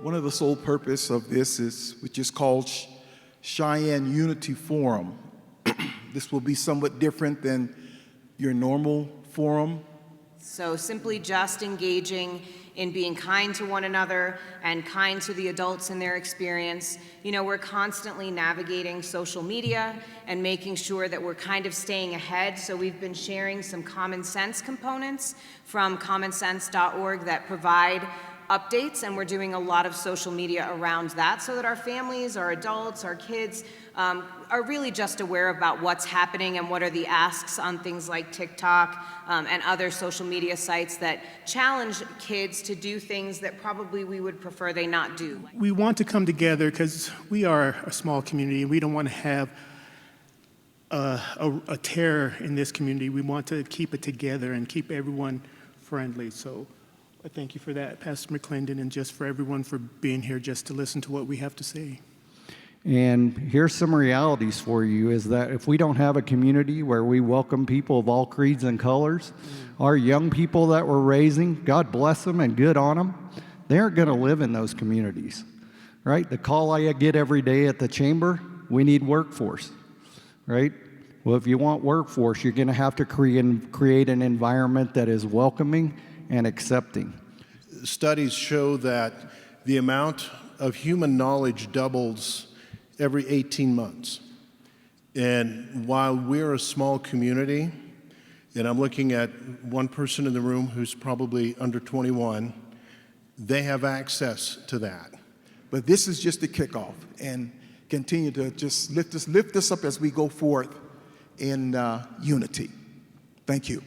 One of the sole purpose of this is, which is called Cheyenne Unity Forum. This will be somewhat different than your normal forum. So simply just engaging in being kind to one another and kind to the adults in their experience. You know, we're constantly navigating social media and making sure that we're kind of staying ahead. So we've been sharing some common sense components from commonsense.org that provide updates, and we're doing a lot of social media around that so that our families, our adults, our kids are really just aware about what's happening and what are the asks on things like TikTok and other social media sites that challenge kids to do things that probably we would prefer they not do. We want to come together because we are a small community. We don't want to have a terror in this community. We want to keep it together and keep everyone friendly. So I thank you for that, Pastor McClendon, and just for everyone for being here just to listen to what we have to say. And here's some realities for you, is that if we don't have a community where we welcome people of all creeds and colors, our young people that we're raising, God bless them and good on them, they aren't going to live in those communities, right? The call I get every day at the chamber, we need workforce, right? Well, if you want workforce, you're going to have to create an environment that is welcoming and accepting. Studies show that the amount of human knowledge doubles every 18 months. And while we're a small community, and I'm looking at one person in the room who's probably under 21, they have access to that. But this is just the kickoff, and continue to just lift us up as we go forth in unity. Thank you.